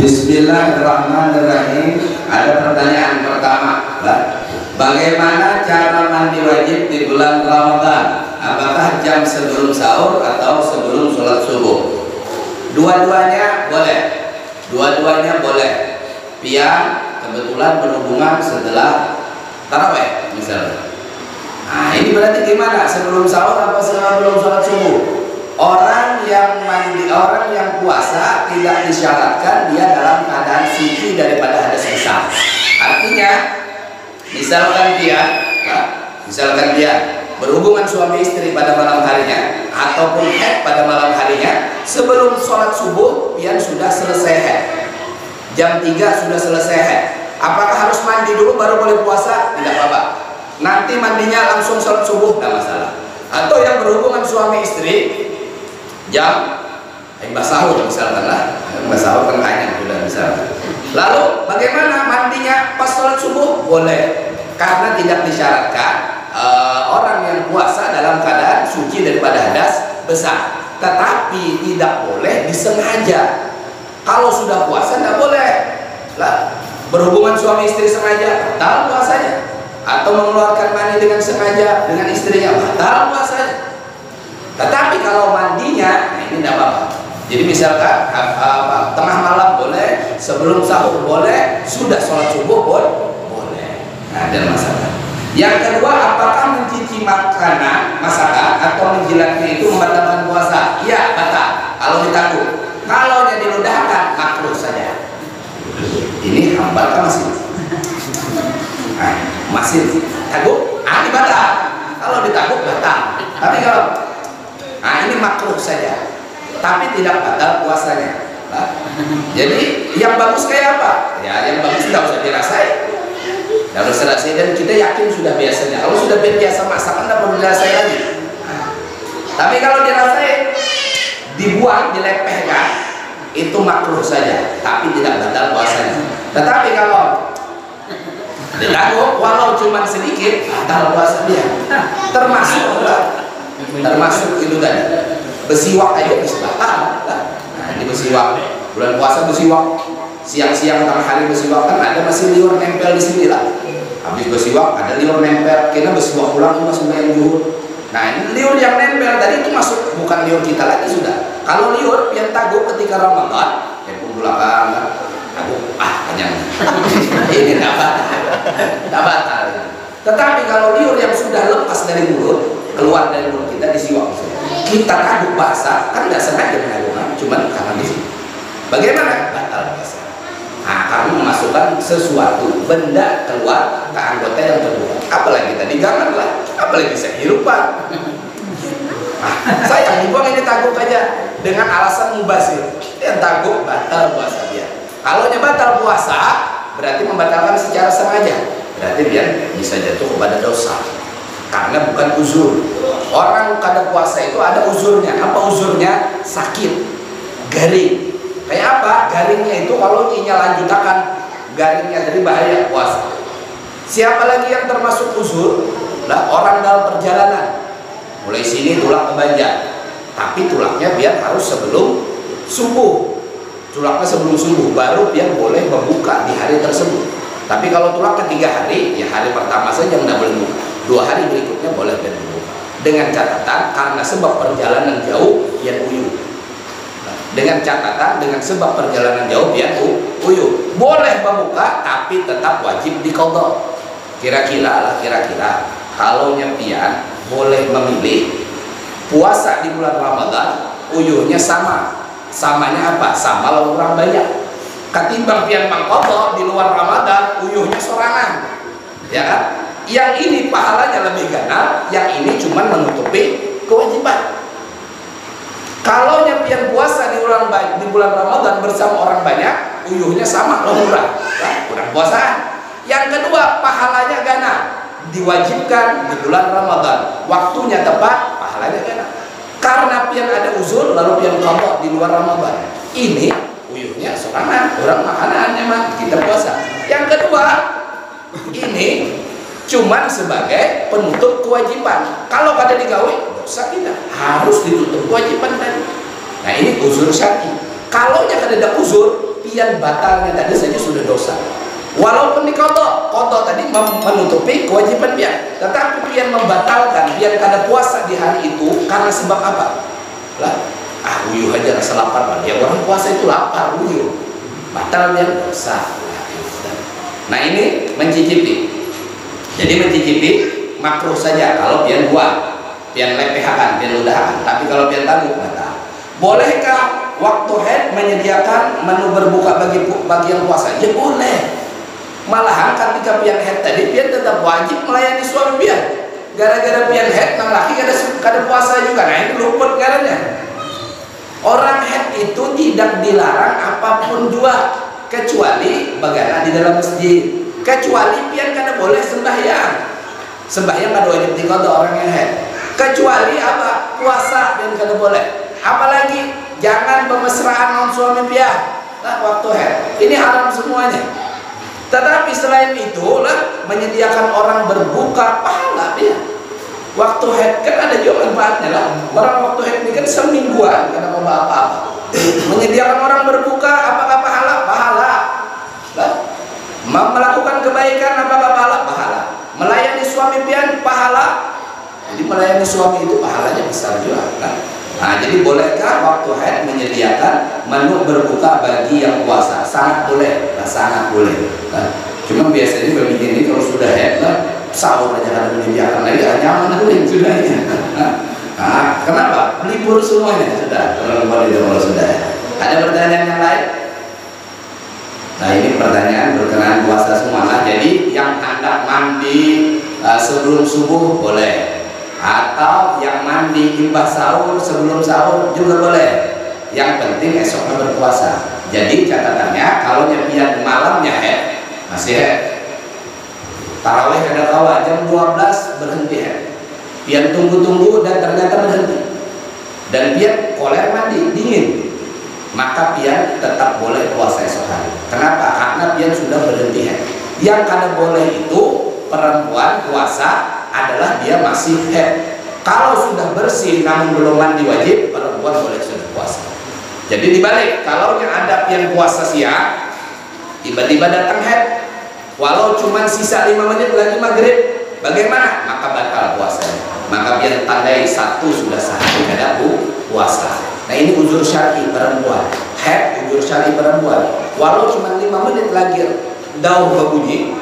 Bismillahirrahmanirrahim. Ada pertanyaan pertama, bagaimana cara mandi wajib di bulan Ramadan? Apakah jam sebelum sahur atau sebelum sholat subuh? Dua-duanya boleh. Dua-duanya boleh. Yang kebetulan berhubungan setelah taraweh misalnya. Nah, ini berarti gimana? Sebelum sahur apa sebelum sholat subuh? Orang yang puasa tidak disyaratkan dia dalam keadaan suci daripada hadas besar. Artinya, misalkan dia berhubungan suami istri pada malam harinya ataupun haid pada malam harinya, sebelum sholat subuh dia sudah selesai haid. Jam 3 sudah selesai haid. Apakah harus mandi dulu baru boleh puasa? Tidak apa-apa. Nanti mandinya langsung sholat subuh, tidak masalah. Atau yang berhubungan suami istri jam sahur misalkan lah, sahur kan hanya sudah misalkan. Lalu bagaimana mandinya pas sholat subuh? Boleh, karena tidak disyaratkan orang yang puasa dalam keadaan suci daripada hadas besar. Tetapi tidak boleh disengaja. Kalau sudah puasa tidak boleh lah, berhubungan suami istri sengaja batal puasanya, atau mengeluarkan mani dengan sengaja dengan istrinya batal puasanya. Tetapi kalau mandinya, nah ini tidak apa-apa. Jadi misalkan tengah malam boleh, sebelum sahur boleh, sudah sholat subuh boleh. Nah, ada masalah. Yang kedua, apakah mencuci masakan atau menjilatnya itu membatalkan puasa? Iya, batal. Kalau ditangguh. Kalau yang diludahkan, makruh saja. Ini hambal kan masih. Nah, masih tangguh, ini batal. Kalau ditangguh batal. Tapi kalau ini makruh saja, tapi tidak batal puasanya. Jadi yang bagus kayak apa? Ya, yang bagus tidak usah dirasain. Tidak usah dirasain, dan kita yakin sudah biasanya. Kalau sudah biasa masakan, tidak perlu dirasain lagi. Tapi kalau dirasain, dibuang, dilepehkan, itu makruh saja, tapi tidak batal puasanya. Tetapi kalau ditangguh, walau cuma sedikit, batal puasa dia. Termasuk itu tadi, besiwak aja bisa batal. Nah, ini besiwak bulan puasa, besiwak siang-siang tengah hari, besiwak kan ada masih liur nempel di sini lah. Habis besiwak ada liur nempel, kena besiwak pulang cuma sembahyang zuhur. Nah, ini liur yang nempel tadi itu masuk bukan liur kita lagi sudah. Kalau liur yang taguh ketika Ramadan, belakang taguh kenyang. Ini tidak batal. Tetapi kalau liur yang sudah lepas dari mulut, keluar dari mulut kita disiwak, kita taguh basah, kan tidak sengaja menaguhkan, cuman karena di sini. Bagaimana? Batal puasa. Nah, karena memasukkan sesuatu benda keluar ke anggota yang terbuka. Apalagi tadi gangan lah, apalagi saya hirup Pak. Saya dibuang ini taguh aja dengan alasan mubazir. Yang taguh batal puasa dia. Kalau dia batal puasa, berarti membatalkan secara sengaja. Berarti dia bisa jatuh kepada dosa. Karena bukan uzur. Orang kadang puasa itu ada uzurnya. Apa uzurnya? Sakit, garing. Kayak apa? Garingnya itu kalau lanjutakan garingnya dari bahaya puasa. Siapa lagi yang termasuk uzur? Lah, orang dalam perjalanan. Mulai sini tulang kebanjar, tapi tulangnya biar harus sebelum subuh. Tulangnya sebelum subuh, baru dia boleh membuka di hari tersebut. Tapi kalau tulang ketiga hari, ya hari pertama saja tidak boleh buka. 2 hari berikutnya boleh berbuka. Dengan catatan karena sebab perjalanan jauh yang uyuh. Dengan catatan dengan sebab perjalanan jauh yang uyuh. Boleh membuka tapi tetap wajib diqadha. Kira-kira kalau nyepian boleh memilih puasa di bulan Ramadan uyuhnya samanya apa? Sama lawan orang banyak. Ketimbang pian mangqadha di luar Ramadan uyuhnya sorangan, ya kan? Yang ini pahalanya lebih ganal, yang ini cuma menutupi kewajiban. Kalau nyepian puasa di bulan Ramadan bersama orang banyak, uyuhnya sama, murah, kurang puasa. Yang kedua, pahalanya ganal, diwajibkan di bulan Ramadan, waktunya tepat, pahalanya ganal. Karena pian ada uzur, lalu pian qadha di luar Ramadan, ini uyuhnya sorangan, orang makanannya mah kita puasa. Yang kedua, ini cuman sebagai penutup kewajiban. Kalau kada digawe, dosa kita harus ditutup kewajiban tadi. Nah, ini uzur syar'i. Kalau nya kada ada uzur, pian batalnya tadi saja sudah dosa. Walaupun kodok tadi menutupi kewajiban pian, tetapi pian membatalkan, pian kada puasa di hari itu karena sebab apa? Lah, uyuh aja rasa lapar, ya orang puasa itu lapar, uyuh, batal pian dosa. Nah ini mencicipi. Jadi mencicipi makruh saja kalau pian buat, pian lepehakan, pian ludahan. Tapi kalau pian tangguh batal. Bolehkah waktu haid menyediakan menu berbuka bagi yang puasa? Ya boleh. Malahan ketika pian haid tadi pian tetap wajib melayani suami pian. Gara-gara pian haid nang laki kada puasa juga. Nah ini luput karena orang haid itu tidak dilarang apapun jua kecuali bagana di dalam masjid. Kecuali pian kada boleh sembahyang. Sembahyang kada wajib diqadha orang yang haid. Kecuali apa? Puasa pian kada boleh. Apalagi jangan pemesraan non suami pian. Nah, waktu haid. Ini haram semuanya. Tetapi selain itu lah menyediakan orang berbuka pahala ya. Waktu haid kan ada juga manfaatnya lah. Orang waktu haid ini kan semingguan karena apa-apa. Menyediakan orang berbuka apakah pahala? Pahala. Lah, melakukan kebaikan apakah pahala? Pahala. Melayani suami pian pahala. Jadi melayani suami itu pahalanya besar juga kan. Nah, jadi bolehkah waktu haid menyediakan menu berbuka bagi yang puasa? Sangat boleh, sangat boleh. Nah, cuma biasanya begini kalau sudah haid, sahur aja kan menyediakan lagi, nyaman dulu sudahnya. Nah, kenapa? Libur semuanya sudah. Kalau sudah. Ada pertanyaan yang lain? Nah, ini pertanyaan berkenaan puasa semua. Nah, jadi yang hendak mandi sebelum subuh boleh. Atau yang mandi imbas sahur sebelum sahur juga boleh. Yang penting esoknya berpuasa. Jadi catatannya kalau nyepian malamnya haid masih haid. Tarawih kada kawa jam 12 berhenti haid. Pian tunggu-tunggu dan ternyata berhenti. Dan pian koler mandi dingin. Maka pian tetap boleh puasa esok hari. Kenapa? Karena pian sudah berhenti haid. Yang kada boleh itu perempuan puasa adalah dia masih haid. Kalau sudah bersih namun belum mandi wajib, perempuan boleh sudah puasa. Jadi dibalik, kalau ada yang puasa siang, tiba-tiba datang haid, walau cuma sisa 5 menit lagi maghrib, bagaimana? Maka batal puasanya. Maka biar tandai satu sudah sehari kada puasa. Nah ini uzur syar'i perempuan. Haid uzur syar'i perempuan. Walau cuma 5 menit lagi daun berbunyi,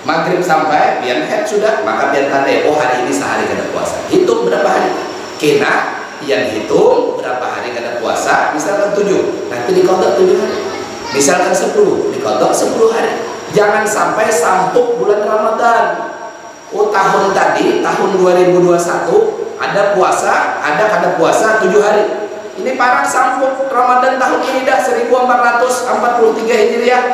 maghrib sampai biar haid sudah, maka biar tandai hari ini sehari kada puasa. Hitung berapa hari? Kena yang hitung berapa hari kada puasa. Misalkan 7, nanti dikodok 7 hari. Misalkan 10, dikodok 10 hari. Jangan sampai sampuk bulan Ramadan. Tahun tadi, tahun 2021 ada puasa, ada kada puasa 7 hari. Ini parah sampuk Ramadan tahun ini dah 1443 Hijriah.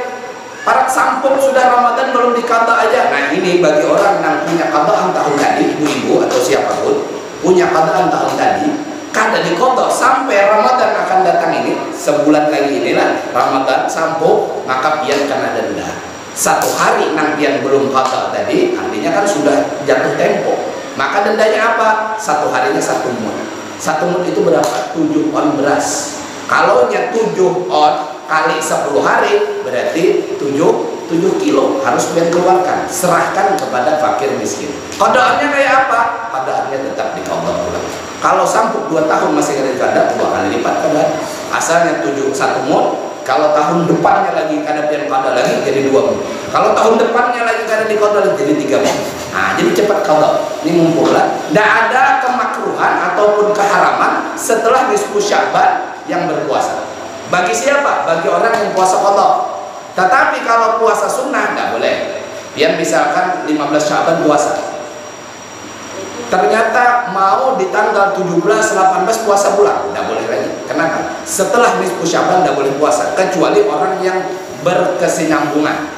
Parak sampung sudah Ramadan belum dikata aja. Nah ini bagi orang yang punya qadaan tahun tadi, ibu-ibu atau siapapun punya qadaan tahun tadi, kada dikotok sampai Ramadan akan datang ini, sebulan lagi inilah Ramadan sampung, maka pian kena denda. 1 hari nang pian belum qada tadi, artinya kan sudah jatuh tempo. Maka dendanya apa? 1 harinya 1 mud. 1 mud itu berapa? 7 on beras. Kalau nya 7 on kali 10 hari berarti 7 kilo harus pian keluarkan, serahkan kepada fakir miskin. Qadaannya kayak apa? Qadaannya tetap diqadha ulang. Kalau sampuk 2 tahun masih kada dikada, 2 kali lipat qada. Asalnya 1 mud, kalau tahun depannya lagi kada pian qada lagi jadi 2 mud. Kalau tahun depannya lagi kada diqadha lagi jadi 3 mud. Nah, jadi cepat qada. Ini mumpullah. Tidak ada kemakruhan ataupun keharaman setelah nisfu Sya'ban yang berpuasa. Bagi siapa? Bagi orang yang puasa qadha. Tetapi kalau puasa sunnah tidak boleh. Dia misalkan 15 Sya'ban puasa, ternyata mau di tanggal 17, 18 puasa pulang, tidak boleh lagi. Kenapa? Setelah nisfu Sya'ban tidak boleh puasa, kecuali orang yang berkesinambungan,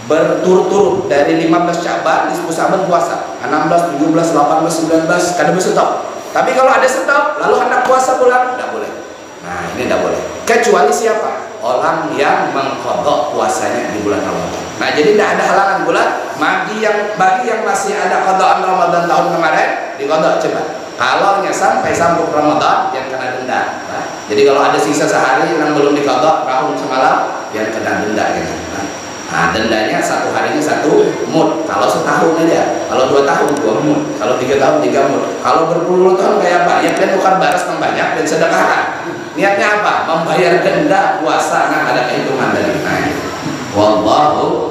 berturut-turut dari 15 Sya'ban, nisfu Sya'ban puasa, 16, 17, 18, 19, kada bisa stop. Tapi kalau ada stop, lalu hendak puasa pulang, tidak boleh. Nah ini tidak boleh. Kecuali siapa? Orang yang mengqadha puasanya di bulan Ramadan. Nah jadi tidak ada halangan pula bagi yang masih ada qadaan Ramadan tahun kemarin diqadha cepat. Kalau sampai sambung Ramadan yang kena denda. Nah, jadi kalau ada sisa sehari yang belum diqadha tahun semalam yang kena denda gitu. Nah, dendanya satu harinya 1 mud. Kalau setahun aja, kalau 2 tahun 2 mud, kalau 3 tahun 3 mud. Kalau berpuluh tahun kayak apa? Ya kan bukan baras banyak dan sedekah. Niatnya apa? Membayar denda puasa. Nah, ada kehitungan dari. Nah, wallahu